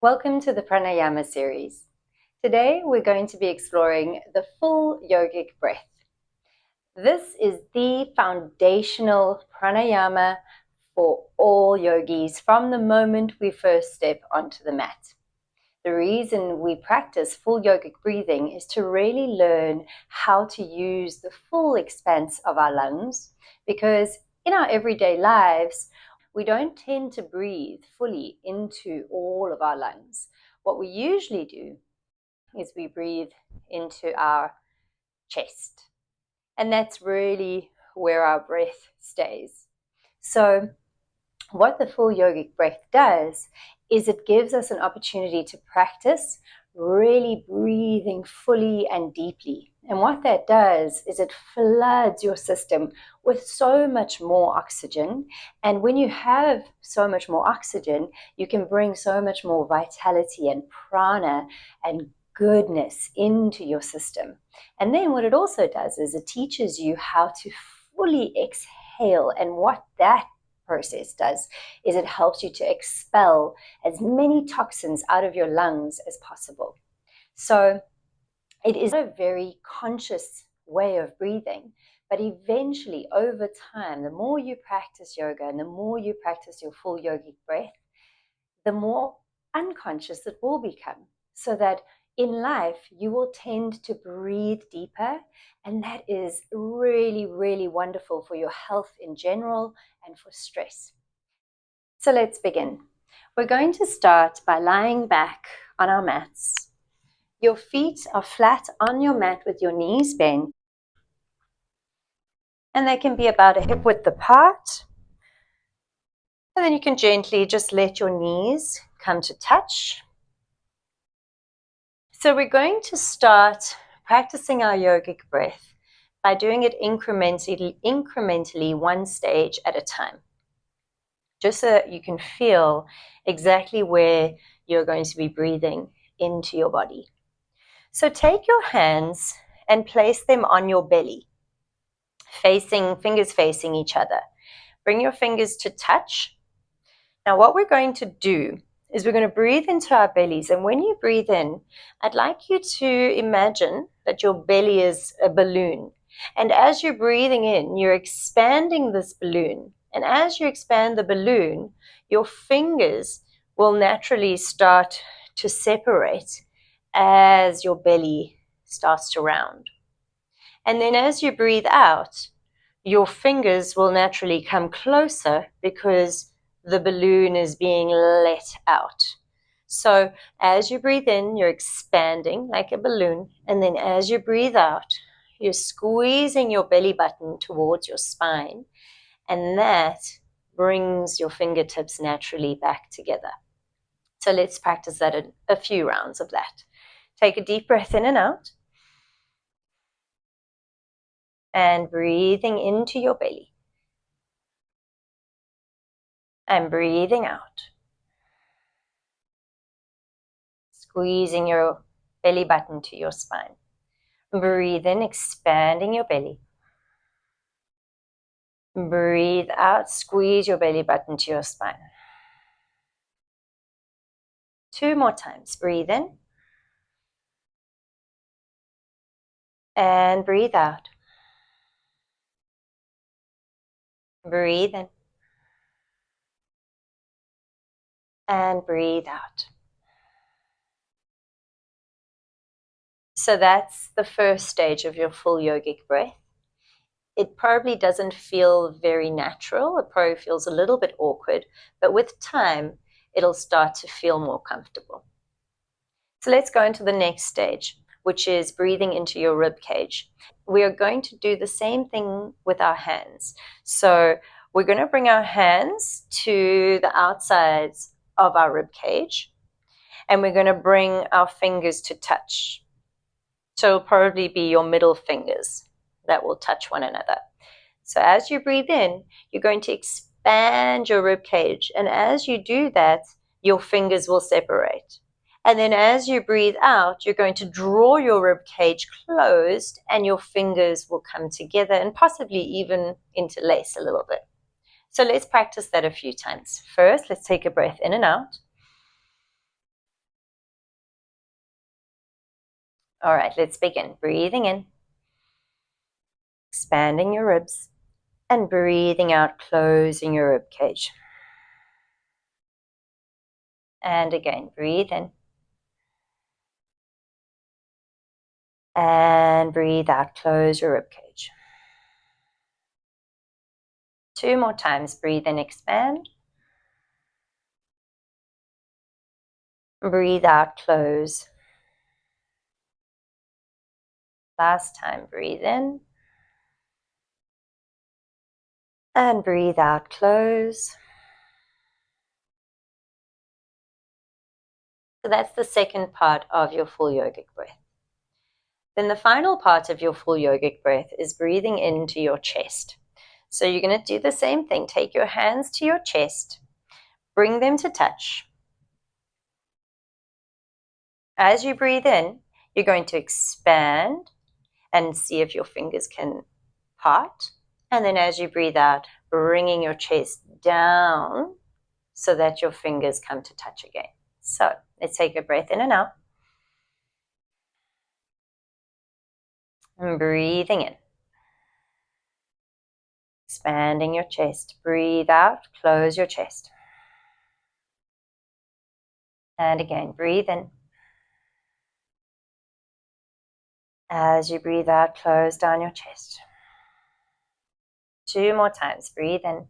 Welcome to the Pranayama series. Today we're going to be exploring the full yogic breath. This is the foundational pranayama for all yogis from the moment we first step onto the mat. The reason we practice full yogic breathing is to really learn how to use the full expanse of our lungs, because in our everyday lives, we don't tend to breathe fully into all of our lungs. What we usually do is we breathe into our chest, and that's really where our breath stays. So what the full yogic breath does is it gives us an opportunity to practice really breathing fully and deeply. And what that does is it floods your system with so much more oxygen. And when you have so much more oxygen, you can bring so much more vitality and prana and goodness into your system. And then what it also does is it teaches you how to fully exhale. And what that process does is it helps you to expel as many toxins out of your lungs as possible. So it is a very conscious way of breathing, but eventually over time, the more you practice yoga and the more you practice your full yogic breath, the more unconscious it will become, so that in life you will tend to breathe deeper, and that is really, really wonderful for your health in general and for stress. So let's begin. We're going to start by lying back on our mats. Your feet are flat on your mat with your knees bent, and they can be about a hip width apart. And then you can gently just let your knees come to touch. So we're going to start practicing our yogic breath by doing it incrementally, one stage at a time, just so that you can feel exactly where you're going to be breathing into your body. So take your hands and place them on your belly, fingers facing each other. Bring your fingers to touch. Now what we're going to do is we're going to breathe into our bellies. And when you breathe in, I'd like you to imagine that your belly is a balloon. And as you're breathing in, you're expanding this balloon. And as you expand the balloon, your fingers will naturally start to separate as your belly starts to round. And then as you breathe out, your fingers will naturally come closer because the balloon is being let out. So as you breathe in, you're expanding like a balloon. And then as you breathe out, you're squeezing your belly button towards your spine. And that brings your fingertips naturally back together. So let's practice that in a few rounds of that. Take a deep breath in and out. And breathing into your belly. And breathing out. Squeezing your belly button to your spine. Breathe in, expanding your belly. Breathe out, squeeze your belly button to your spine. 2 more times. Breathe in. And breathe out. Breathe in. And breathe out. So that's the first stage of your full yogic breath. It probably doesn't feel very natural. It probably feels a little bit awkward, but with time, it'll start to feel more comfortable. So let's go into the next stage, which is breathing into your rib cage. We are going to do the same thing with our hands. So we're going to bring our hands to the outsides of our rib cage, and we're going to bring our fingers to touch. So it'll probably be your middle fingers that will touch one another. So as you breathe in, you're going to expand your rib cage, and as you do that, your fingers will separate. And then as you breathe out, you're going to draw your rib cage closed, and your fingers will come together and possibly even interlace a little bit. So let's practice that a few times. First, let's take a breath in and out. All right, let's begin. Breathing in, expanding your ribs, and breathing out, closing your rib cage. And again, breathe in. And breathe out, close your rib cage. 2 more times. Breathe in, expand. Breathe out, close. Last time, breathe in. And breathe out, close. So that's the second part of your full yogic breath. Then the final part of your full yogic breath is breathing into your chest. So you're going to do the same thing. Take your hands to your chest, bring them to touch. As you breathe in, you're going to expand and see if your fingers can part. And then as you breathe out, bringing your chest down so that your fingers come to touch again. So let's take a breath in and out. And breathing in. Expanding your chest. Breathe out, close your chest. And again, breathe in. As you breathe out, close down your chest. 2 more times. Breathe in.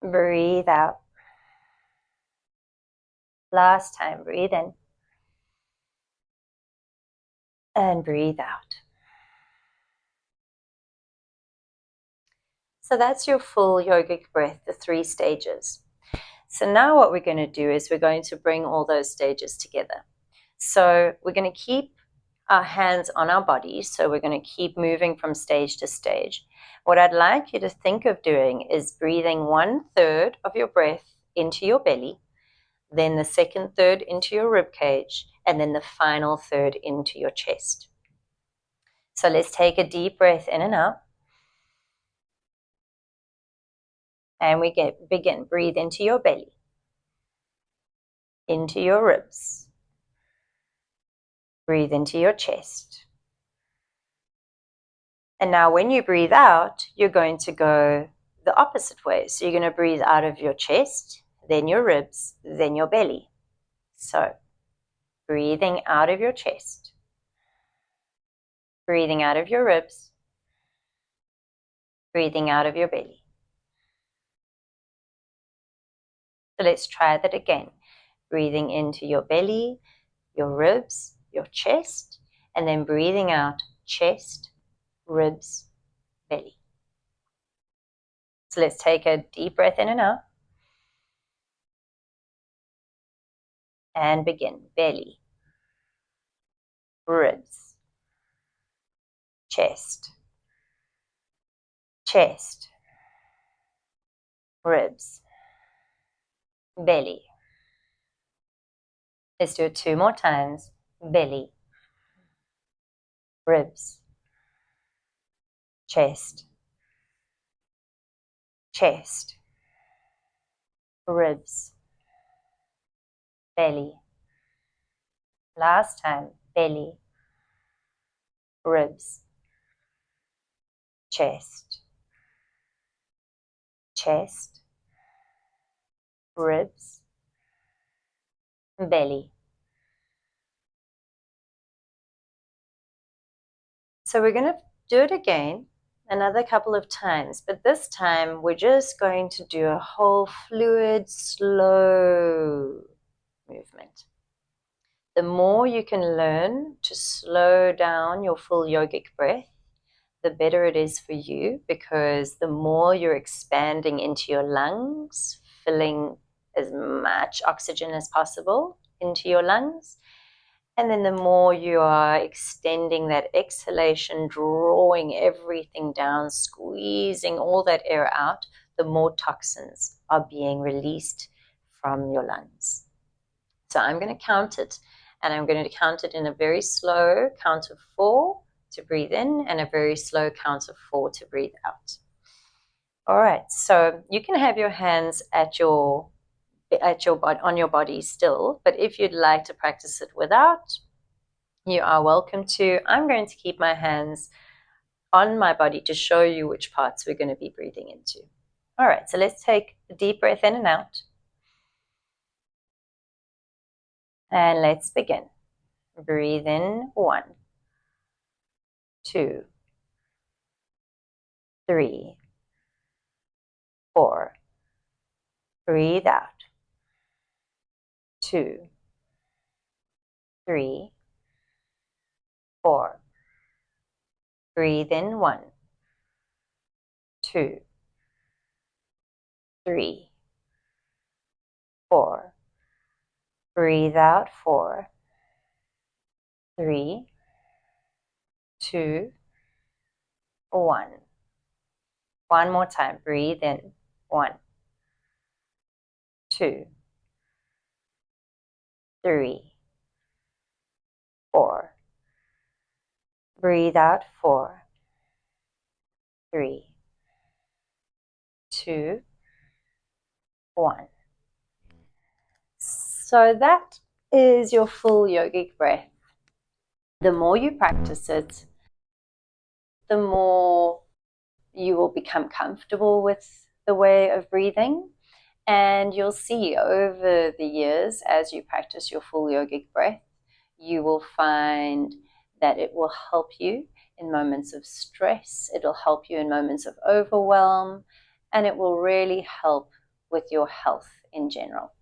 Breathe out. Last time. Breathe in. And breathe out. So that's your full yogic breath, the 3 stages. So now what we're going to do is we're going to bring all those stages together. So we're going to keep our hands on our bodies. So we're going to keep moving from stage to stage. What I'd like you to think of doing is breathing 1/3 of your breath into your belly, then the second third into your rib cage, and then the final third into your chest. So let's take a deep breath in and out. And we begin. Breathe into your belly, into your ribs. Breathe into your chest. And now when you breathe out, you're going to go the opposite way. So you're going to breathe out of your chest, then your ribs, then your belly. So breathing out of your chest, breathing out of your ribs, breathing out of your belly. So let's try that again. Breathing into your belly, your ribs, your chest, and then breathing out chest, ribs, belly. So let's take a deep breath in and out. And begin. Belly, ribs, chest, chest, ribs, belly. Let's do it 2 more times. Belly, ribs, chest, chest, ribs, belly. Last time. Belly, ribs, chest, chest, ribs, belly. So we're going to do it again another couple of times, but this time we're just going to do a whole fluid, slow movement. The more you can learn to slow down your full yogic breath, the better it is for you, because the more you're expanding into your lungs, filling as much oxygen as possible into your lungs, and then the more you are extending that exhalation, drawing everything down, squeezing all that air out, the more toxins are being released from your lungs. So I'm going to count it, and I'm going to count it in a very slow count of 4 to breathe in and a very slow count of 4 to breathe out. All right, so you can have your hands at your on your body still, but if you'd like to practice it without, you are welcome to. I'm going to keep my hands on my body to show you which parts we're going to be breathing into. All right, so let's take a deep breath in and out. And let's begin. Breathe in, 1, 2, 3, 4. Breathe out. 2, 3, 4. Breathe in, 1, 2, 3, 4. Breathe out, 4, 3, 2, 1. One more time. Breathe in, 1, 2, 3, 4. Breathe out, 4, 3, 2, 1. So that is your full yogic breath. The more you practice it, the more you will become comfortable with the way of breathing. And you'll see over the years, as you practice your full yogic breath, you will find that it will help you in moments of stress, it'll help you in moments of overwhelm, and it will really help with your health in general.